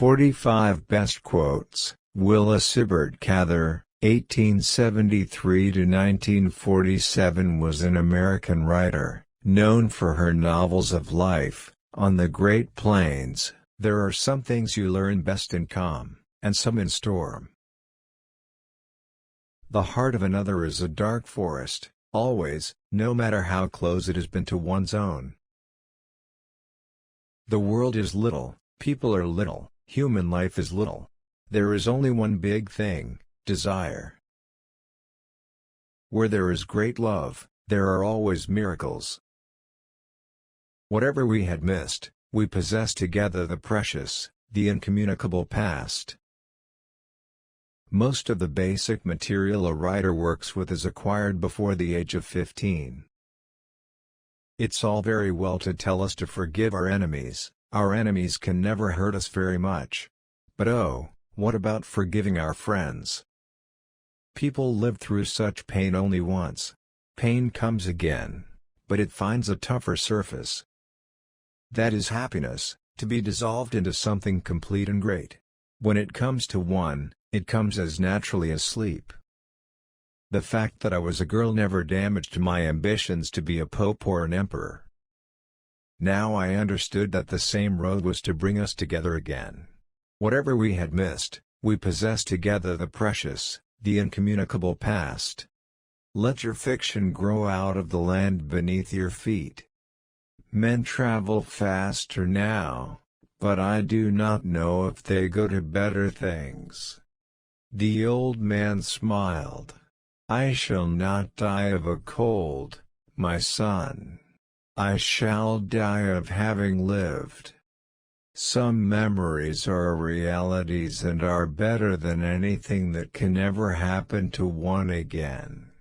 45 Best Quotes. Willa Sibert Cather, 1873–1947, was an American writer, known for her novels of life. On the Great Plains, there are some things you learn best in calm, and some in storm. The heart of another is a dark forest, always, no matter how close it has been to one's own. The world is little, people are little, human life is little. There is only one big thing: desire. Where there is great love, there are always miracles. Whatever we had missed, we possess together: the precious, the incommunicable past. Most of the basic material a writer works with is acquired before the age of 15. It's all very well to tell us to forgive our enemies can never hurt us very much. But oh, what about forgiving our friends? People live through such pain only once. Pain comes again, but it finds a tougher surface. That is happiness, to be dissolved into something complete and great. When it comes to one, it comes as naturally as sleep. The fact that I was a girl never damaged my ambitions to be a pope or an emperor. Now I understood that the same road was to bring us together again. Whatever we had missed, we possess together: the precious, the incommunicable past. Let your fiction grow out of the land beneath your feet. Men travel faster now, but I do not know if they go to better things. The old man smiled. I shall not die of a cold, my son. I shall die of having lived. Some memories are realities and are better than anything that can ever happen to one again.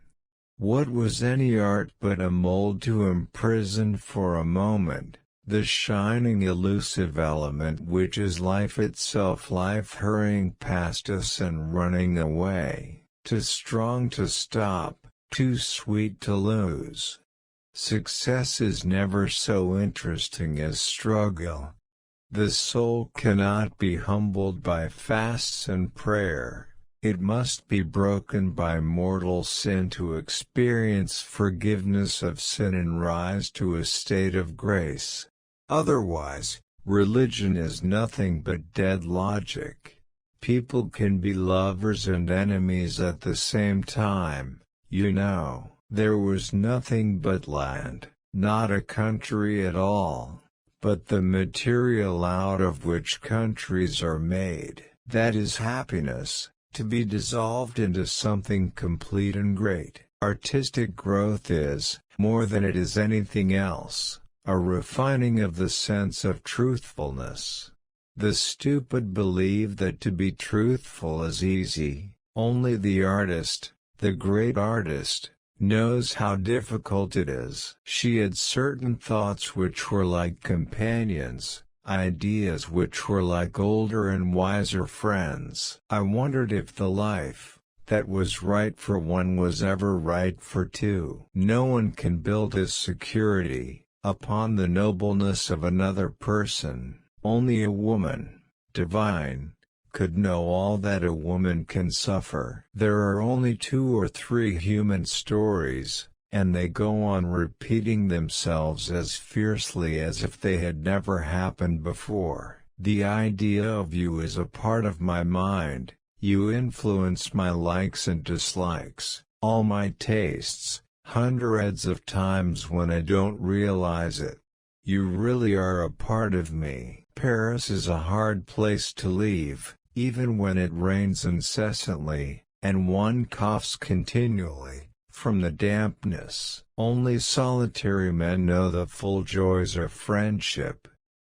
What was any art but a mold to imprison for a moment the shining elusive element which is life itself, life hurrying past us and running away, too strong to stop, too sweet to lose. Success is never so interesting as struggle. The soul cannot be humbled by fasts and prayer. It must be broken by mortal sin to experience forgiveness of sin and rise to a state of grace. Otherwise, religion is nothing but dead logic. People can be lovers and enemies at the same time, you know. There was nothing but land, not a country at all, but the material out of which countries are made. That is happiness, to be dissolved into something complete and great. Artistic growth is, more than it is anything else, a refining of the sense of truthfulness. The stupid believe that to be truthful is easy. Only the artist, the great artist, knows how difficult it is. She had certain thoughts which were like companions, ideas which were like older and wiser friends. I wondered if the life that was right for one was ever right for two. No one can build his security upon the nobleness of another person. Only a woman, divine, could know all that a woman can suffer. There are only 2 or 3 human stories, and they go on repeating themselves as fiercely as if they had never happened before. The idea of you is a part of my mind. You influence my likes and dislikes, all my tastes, hundreds of times when I don't realize it. You really are a part of me. Paris is a hard place to leave, even when it rains incessantly, and one coughs continually, from the dampness. Only solitary men know the full joys of friendship.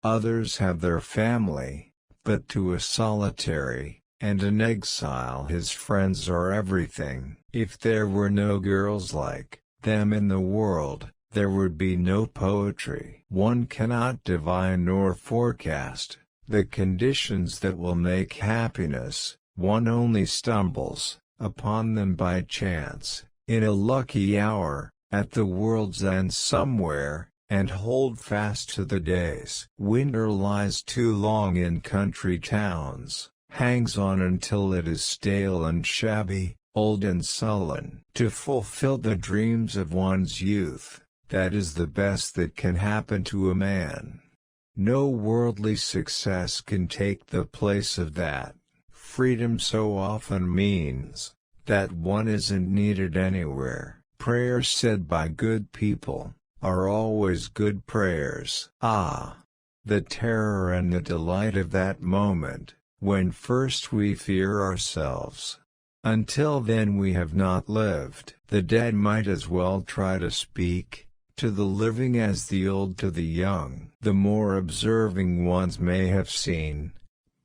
Others have their family, but to a solitary, and an exile, his friends are everything. If there were no girls like them in the world, there would be no poetry. One cannot divine nor forecast the conditions that will make happiness. One only stumbles upon them by chance, in a lucky hour, at the world's end somewhere, and hold fast to the days. Winter lies too long in country towns, hangs on until it is stale and shabby, old and sullen. To fulfill the dreams of one's youth, that is the best that can happen to a man. No worldly success can take the place of that. Freedom so often means that one isn't needed anywhere. Prayers said by good people are always good prayers. Ah! The terror and the delight of that moment, when first we fear ourselves. Until then we have not lived. The dead might as well try to speak to the living as the old to the young. The more observing ones may have seen,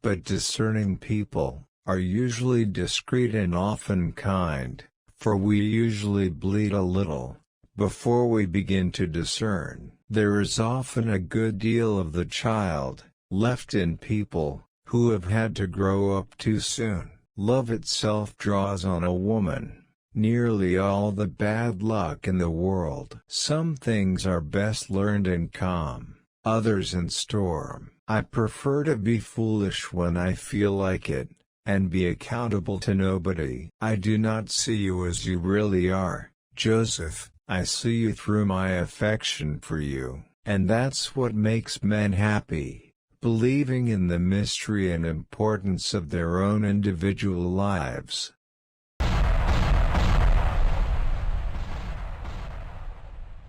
but discerning people are usually discreet and often kind, for we usually bleed a little before we begin to discern. There is often a good deal of the child left in people who have had to grow up too soon. Love itself draws on a woman nearly all the bad luck in the world. Some things are best learned in calm, others in storm. I prefer to be foolish when I feel like it, and be accountable to nobody. I do not see you as you really are, Joseph. I see you through my affection for you, and that's what makes men happy, believing in the mystery and importance of their own individual lives.